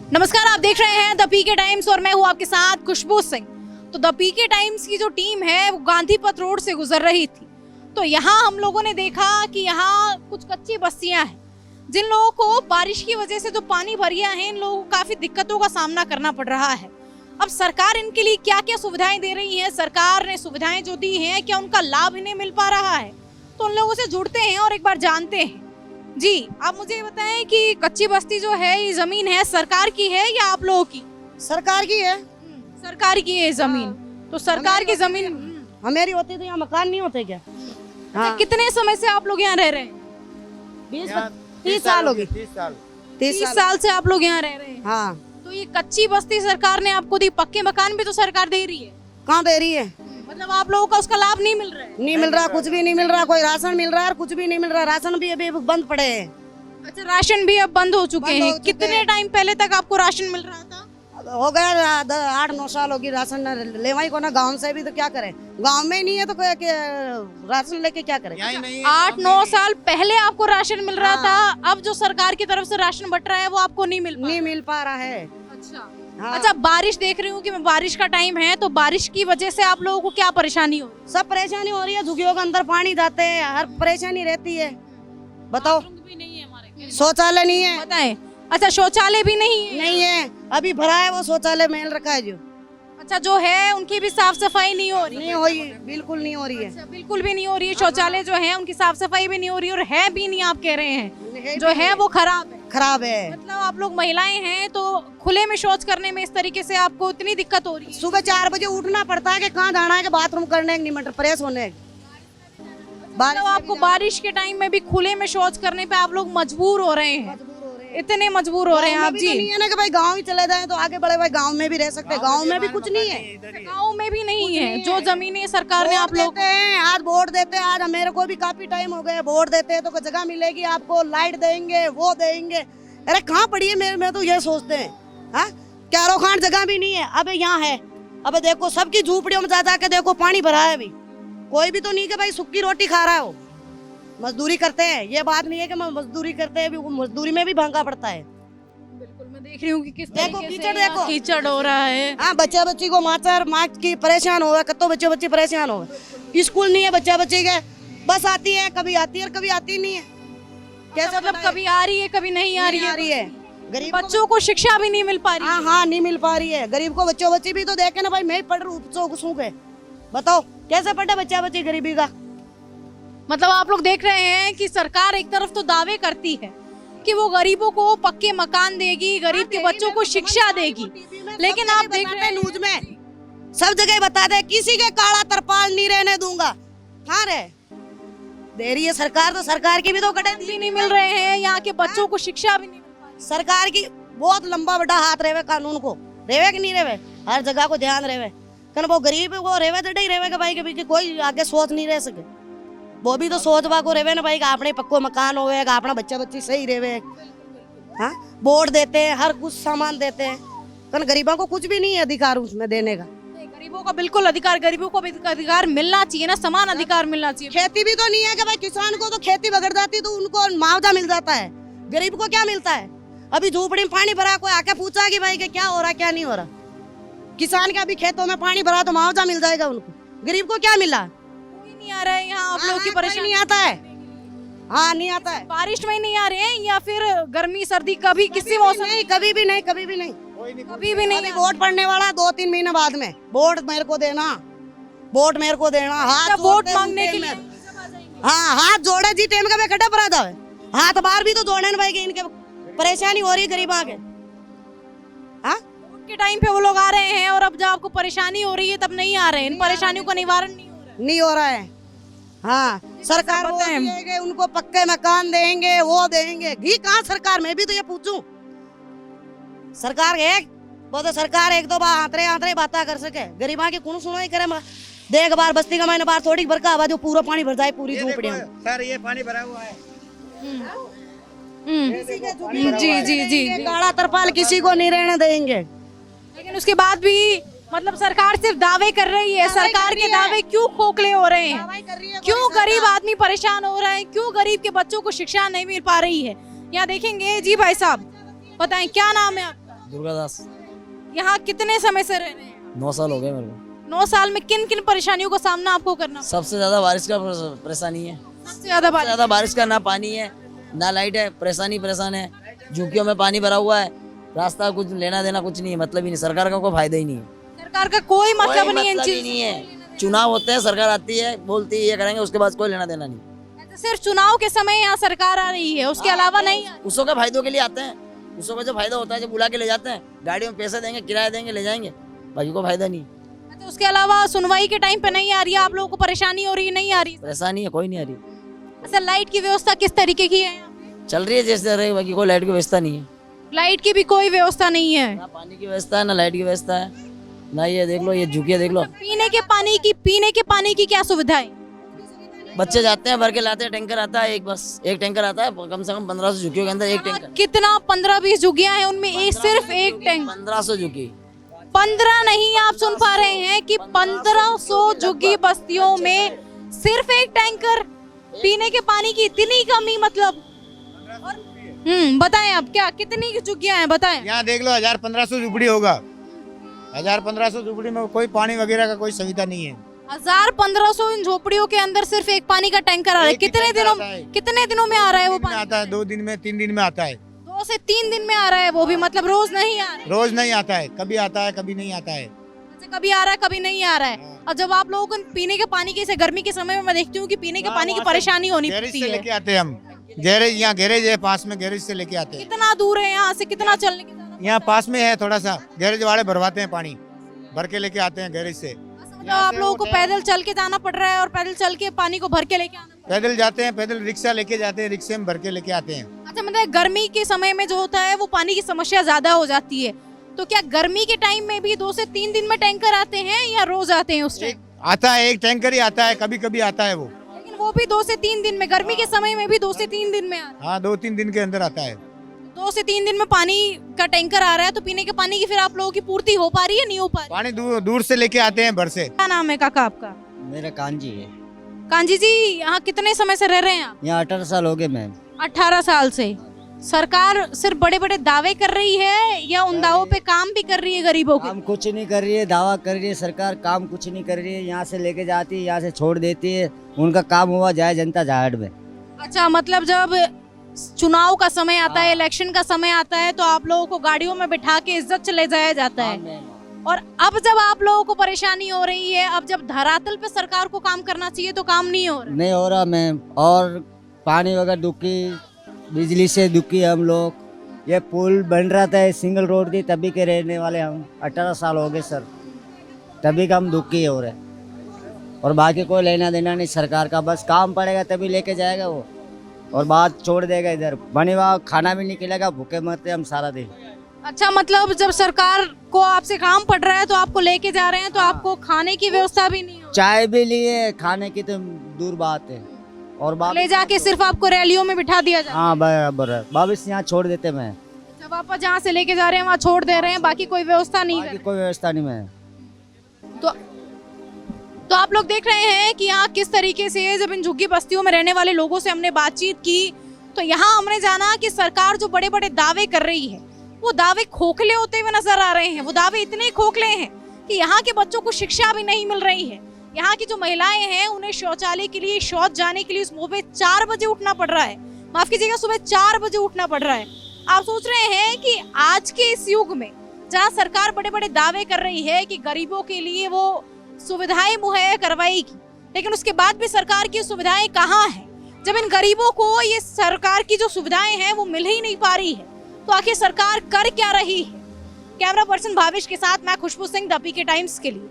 नमस्कार, आप देख रहे हैं द पीके टाइम्स और मैं हूं आपके साथ खुशबू सिंह। तो द पीके टाइम्स की जो टीम है वो गांधी पथ रोड से गुजर रही थी। तो यहाँ हम लोगों ने देखा कि यहाँ कुछ कच्ची बस्तियां हैं जिन लोगों को बारिश की वजह से जो पानी भर गया है, इन लोगों को काफी दिक्कतों का सामना करना पड़ रहा है। अब सरकार इनके लिए क्या क्या सुविधाएं दे रही है, सरकार ने सुविधाएं जो दी हैं क्या उनका लाभ इन्हें मिल पा रहा है, तो उन लोगों से जुड़ते हैं और एक बार जानते हैं। जी, आप मुझे बताएं कि कच्ची बस्ती जो है ये जमीन है सरकार की है या आप लोगों की? सरकार की है। सरकार की है जमीन। तो सरकार की जमीन हमारी होती तो यहाँ मकान नहीं होते क्या? हाँ। कितने समय से आप लोग यहाँ रह रहे हैं? 30 साल हो गए। 30 साल से आप लोग यहाँ रह रहे हैं। हाँ। तो ये कच्ची बस्ती सरकार ने आपको दी, पक्के मकान भी तो सरकार दे रही है। कहाँ दे रही है? मतलब आप लोगों का उसका लाभ नहीं मिल रहा है? नहीं मिल रहा, कुछ भी नहीं मिल रहा। कोई राशन मिल रहा है, कुछ भी नहीं मिल रहा। राशन भी अभी बंद पड़े हैं। अच्छा, राशन भी अब बंद हो चुके बंद हो हैं। चुके कितने हैं। टाइम पहले तक आपको राशन मिल रहा था? हो गया 8-9 साल होगी राशन लेवाई को ना। गांव से भी तो क्या करें, गांव में ही नहीं है तो राशन लेके क्या करें? 8-9 साल पहले आपको राशन मिल रहा था, अब जो सरकार की तरफ से राशन बट रहा है वो आपको नहीं मिल पा रहा है। अच्छा। हाँ। अच्छा, बारिश देख रही हूँ कि बारिश का टाइम है, तो बारिश की वजह से आप लोगों को क्या परेशानी हो रही है? सब परेशानी हो रही है। झुग्गियों के अंदर पानी जाते हैं, हर परेशानी रहती है। बताओ, शौचालय नहीं है। बताएं। अच्छा, शौचालय भी नहीं है? नहीं है, अभी भरा है वो शौचालय, मेल रखा है जो। अच्छा, जो है उनकी भी साफ सफाई नहीं हो रही? नहीं हो रही, बिल्कुल नहीं हो रही है। अच्छा, बिल्कुल भी नहीं हो रही है। शौचालय जो है उनकी साफ सफाई भी नहीं हो रही और है भी नहीं, आप कह रहे हैं जो है वो खराब है। मतलब आप लोग महिलाएं हैं तो खुले में शौच करने में इस तरीके से आपको इतनी दिक्कत हो रही है? सुबह 4 बजे उठना पड़ता है कि कहाँ जाना है, कि बाथरूम करने नहीं मिनट प्रेस होने। मतलब आपको बारिश के टाइम में भी खुले में शौच करने पे आप लोग मजबूर हो रहे हैं? इतने मजबूर हो रहे हैं आप? जी, नहीं है ना कि भाई गांव ही चले जाएं तो आगे बढ़े, भाई गांव में भी रह सकते हैं। गांव में भी कुछ नहीं है, गांव में भी नहीं है। जो जमीनें सरकार ने आप लोग आज वोट देते हैं, आज मेरे को भी काफी टाइम हो गया वोट देते हैं, तो जगह मिलेगी आपको, लाइट देंगे, वो देंगे। अरे कहाँ पड़ी है? मैं तो ये सोचते हैं, हाँ, क्यारो खान जगह भी नहीं है। अब यहाँ है, अब देखो सबकी झूपड़ियों में जा के देखो पानी भरा है। अभी कोई भी तो नहीं कि भाई सूखी रोटी खा रहा है। वो मजदूरी करते हैं, ये बात नहीं है कि मजदूरी करते हैं, मजदूरी में भी भांगा पड़ता है। बिल्कुल, मैं देख रही हूँ कि किस देखो तरीके कीचड़, से देखो कीचड़ हो रहा है। हाँ, बच्चा बच्ची को माँ की परेशान हो गए, कत्तो बच्चे परेशान हो गए। स्कूल नहीं है बच्चा बच्ची के, बस आती है, कभी आती है और कभी आती नहीं है। कैसा मतलब कभी आ रही है कभी नहीं आ रही है। गरीब बच्चों को शिक्षा भी नहीं मिल पा रही। हाँ, नहीं मिल पा रही है। गरीब को बच्चों बच्ची भी तो देखे ना भाई, मैं पढ़ रहा, बताओ कैसे पढ़े बच्चा बच्ची गरीबी का? मतलब आप लोग देख रहे हैं कि सरकार एक तरफ तो दावे करती है कि वो गरीबों को पक्के मकान देगी, गरीब के बच्चों को शिक्षा देगी, लेकिन आप देख रहे हैं न्यूज में सब जगह बता दे किसी के काला तरपाल नहीं रहने दूंगा। हाँ रे, दे रही है सरकार, तो सरकार की भी तो कटे भी नहीं मिल रहे हैं, यहाँ के बच्चों को शिक्षा भी नहीं मिल पा रही। सरकार की बहुत लंबा बड़ा हाथ रेवे, कानून को रेवे कि नहीं रेवे, हर जगह को ध्यान रेवे। कन वो गरीब वो रेवे तो नहीं रेवे भाई, कभी कोई आगे सोच नहीं रह सके। वो भी तो सोचवा को रेवे ना भाई, अपने पक्को मकान होएगा, अपना बच्चा बच्ची सही रेवे। हाँ, वोट देते हैं, हर कुछ सामान देते हैं, कन गरीबों को कुछ भी नहीं है अधिकार उसमें देने का। गरीबों का बिल्कुल अधिकार, गरीबों को भी अधिकार मिलना चाहिए ना, समान अधिकार मिलना चाहिए। खेती भी तो नहीं है कि भाई किसान को तो खेती बगड़ जाती तो उनको मुआवजा मिल जाता है, गरीब को क्या मिलता है? अभी झोपड़ी में पानी भरा, कोई आके पूछा कि भाई क्या हो रहा क्या नहीं हो रहा? किसान के अभी खेतों में पानी भरा तो मुआवजा मिल जाएगा उनको, गरीब को क्या मिला? कोई नहीं आ रहा है यहाँ आप लोग की परेशानी? नहीं आता है। हाँ, नहीं आता है। बारिश में नहीं आ रहे हैं या फिर गर्मी सर्दी कभी किसी मौसम? नहीं, कभी भी नहीं, कभी भी नहीं, कभी भी नहीं। वोट पड़ने वाला 2-3 महीने बाद में वोट मेरे को देना, वोट मेरे को देना। हाथ वोट मांगने के लिए हाँ, हाथ जोड़े जी टेम का खड़ा पड़ा था, हाथ बार भी तो जोड़े ना भाई कि इनके परेशानी हो रही है गरीब आगे। हाँ, वोट के टाइम पे वो लोग आ रहे हैं और अब जब आपको परेशानी हो रही है तब नहीं आ रहे हैं। इन परेशानियों का निवारण नहीं हो रहा है। हाँ, सरकार बोलती उनको पक्के मकान देंगे, वो देंगे। घी कहाँ सरकार? मैं भी तो ये पूछूं, सरकार वो तो सरकार एक दो बार आंतरे बात कर सके, गरीबा की कौन सुनाई करे? देख बार बस्ती का मैंने बार थोड़ी बरका आवाज जो पूरा पानी भर जाए पूरी झोपड़ी में। सर ये पानी भरा हुआ है। जी, काला तरपाल किसी को नहीं रहने देंगे। लेकिन उसके बाद भी मतलब सरकार सिर्फ दावे कर रही है। सरकार के दावे क्यों खोखले हो रहे हैं? क्यों गरीब आदमी परेशान हो रहा है? क्यों गरीब के बच्चों को शिक्षा नहीं मिल पा रही है? यहाँ देखेंगे। जी भाई साहब बताएं क्या नाम है आपका? दुर्गादास। यहाँ कितने समय से रह रहे हैं? 9 साल हो गए मेरे को। 9 साल में किन किन परेशानियों का सामना आपको करना पड़ा? सबसे ज्यादा बारिश का परेशानी है। सबसे ज्यादा बात ज्यादा बारिश का, ना पानी है ना लाइट है, परेशान है। झुग्गियों में पानी भरा हुआ है, रास्ता कुछ लेना देना कुछ नहीं है, मतलब ही नहीं, सरकार का कोई फायदा ही नहीं है। सरकार का कोई मतलब कोई नहीं है इन मतलब ही चीजों नहीं है। चुनाव होते हैं, सरकार आती है, बोलती है ये करेंगे, उसके बाद कोई लेना देना नहीं। से। सिर्फ चुनाव के समय यहाँ सरकार आ रही है, उसके अलावा नहीं आ रही। उसों के फायदों के लिए आते हैं, उसों का जो फायदा होता है जब बुला के ले जाते हैं, गाड़ियों में पैसे देंगे, किराया देंगे, ले जाएंगे, बाकी को फायदा नहीं। अच्छा, उसके अलावा सुनवाई के टाइम पे नहीं आ रही है, आप लोगों को परेशानी हो रही है, नहीं आ रही है? परेशानी है, कोई नहीं आ रही। अच्छा, लाइट की व्यवस्था किस तरीके की है यहाँ पे? चल रही है जैसे रहे, बाकी कोई लाइट की व्यवस्था नहीं है। लाइट की भी कोई व्यवस्था नहीं है। ना पानी की व्यवस्था है, ना लाइट की व्यवस्था है, ना ये देख लो, ये झुकिया देख लो। पीने के पानी की क्या सुविधा है? बच्चे जाते हैं, भर के लाते हैं, टैंकर आता है, एक टैंकर आता है, कम से कम 1500 झुकियों के अंदर एक टैंकर। कितना 15-20 झुग्गियां हैं, उनमें सिर्फ एक टैंक। 1500 झुकी। 15 नहीं, आप सुन पा रहे हैं कि 1500 झुग्गी बस्तियों में सिर्फ एक टैंकर। पीने के पानी की इतनी कमी, मतलब। बताएं आप, क्या कितनी झुग्गियां हैं बताएं? यहाँ देख लो 1000-1500 झुपड़ी होगा। 1000-1500 झुपड़ी में कोई पानी वगैरह का कोई सुविधा नहीं है। 1000-1500 इन झोपड़ियों के अंदर सिर्फ एक पानी का टैंकर आ रहा है। एक ही कितने टैंकर दिनों आता है। कितने दिनों में आ रहा है वो दिन में पानी? आता है, 2 दिन में, 3 दिन में आता है। 2 से 3 दिन में आ रहा है, वो भी मतलब रोज नहीं आ रहा है। रोज नहीं आता है, कभी आता है कभी नहीं आता है। अच्छा, कभी आ रहा है कभी नहीं आ रहा है। और जब आप लोगों को पीने के पानी के, जैसे गर्मी के समय में मैं देखती हूँ कि पीने के पानी की परेशानी होनी गैरेज पड़ती से है। लेके आते हैं हम। गैरेज, यहाँ गैरेज है पास में, गैरेज से लेके आते हैं। कितना दूर है यहाँ से, कितना चलने की जरूरत यहाँ पास में है थोड़ा सा, गैरेज वाले भरवाते हैं पानी, भर के लेके आते हैं गैरेज से। है? मतलब आप लोगों को पैदल चल के जाना पड़ रहा है और पैदल चल के पानी को भर के लेके आना पड़ पैदल जाते हैं, पैदल रिक्शा लेके जाते हैं, रिक्शे में भर के लेके आते हैं। रहा है। अच्छा, मतलब गर्मी के समय में जो होता है वो पानी की समस्या ज्यादा हो जाती है, तो क्या गर्मी के टाइम में भी 2 से 3 दिन में टैंकर आते हैं या रोज आते हैं उस टाइम? आता है, एक टैंकर ही आता है, कभी कभी आता है वो। लेकिन वो भी 2 से 3 दिन में, गर्मी के समय में भी 2 से 3 दिन में आ रहा हाँ, 2-3 दिन के अंदर आता है। है। 2 से 3 दिन में पानी का टैंकर आ रहा है, तो पीने के पानी की फिर आप लोगों की पूर्ति हो पा रही है, नहीं हो पा रही? पानी दूर दूर से लेके आते हैं, भर से। क्या नाम है काका आपका? मेरा कांजी है। कांजी जी, यहाँ कितने समय से रह रहे हैं आप? यहाँ 18 साल हो गए मैम। 18 साल से। सरकार सिर्फ बड़े बड़े दावे कर रही है या उन दावों पे काम भी कर रही है गरीबों के? काम कुछ नहीं कर रही है, दावा कर रही है सरकार, काम कुछ नहीं कर रही है। यहाँ से लेके जाती है, यहाँ से छोड़ देती है, उनका काम हुआ जाए जनता जाहड़ में। अच्छा, मतलब जब चुनाव का समय आता है, इलेक्शन का समय आता है, तो आप लोगों को गाड़ियों में बिठा के इज्जत से ले जाया जाता है। और अब जब आप लोगों को परेशानी हो रही है, अब जब धरातल पे सरकार को काम करना चाहिए तो काम नहीं हो रहा। नहीं हो रहा मैम। और पानी वगैरह दुखी, बिजली से दुखी हम लोग। ये पुल बन रहा था, सिंगल रोड थी, तभी के रहने वाले हम। 18 साल हो गए सर, तभी का हम दुखी हो रहे। और बाकी कोई लेना देना नहीं सरकार का, बस काम पड़ेगा तभी लेके जाएगा वो, और बात छोड़ देगा इधर। बने हुआ खाना भी नहीं खिलेगा, भूखे मरते हम सारा दिन। अच्छा, मतलब जब सरकार को आपसे काम पड़ रहा है तो आपको लेके जा रहे हैं, तो आपको खाने की व्यवस्था भी नहीं हो? चाय भी लिए, खाने की तो दूर बात है। और ले जाके सिर्फ आपको रैलियों में बिठा दिया जाए? हाँ बराबर है, वापस यहाँ छोड़ देते मैं। जब आप जहाँ से लेके जा रहे हैं वहाँ छोड़ दे रहे हैं, बाकी कोई व्यवस्था नहीं बाकी कर कोई व्यवस्था नहीं मैं। तो आप लोग देख रहे हैं कि यहाँ किस तरीके से जब इन झुग्गी बस्तियों में रहने वाले लोगों से हमने बातचीत की, तो यहाँ हमने जाना कि सरकार जो बड़े बड़े दावे कर रही है, वो दावे खोखले होते हुए नजर आ रहे हैं। वो दावे इतने खोखले हैं कि यहाँ के बच्चों को शिक्षा भी नहीं मिल रही है। यहाँ की जो महिलाएं हैं, उन्हें शौचालय के लिए, शौच जाने के लिए सुबह 4 बजे उठना पड़ रहा है। माफ कीजिएगा, सुबह 4 बजे उठना पड़ रहा है। आप सोच रहे हैं कि आज के इस युग में जहाँ सरकार बड़े बड़े दावे कर रही है कि गरीबों के लिए वो सुविधाएं मुहैया करवाएगी, लेकिन उसके बाद भी सरकार की सुविधाएं कहाँ हैं? जब इन गरीबों को ये सरकार की जो सुविधाएं हैं वो मिल ही नहीं पा रही है, तो आखिर सरकार कर क्या रही है? कैमरा पर्सन भावेश के साथ मैं खुशबू सिंह, द पीके टाइम्स के लिए।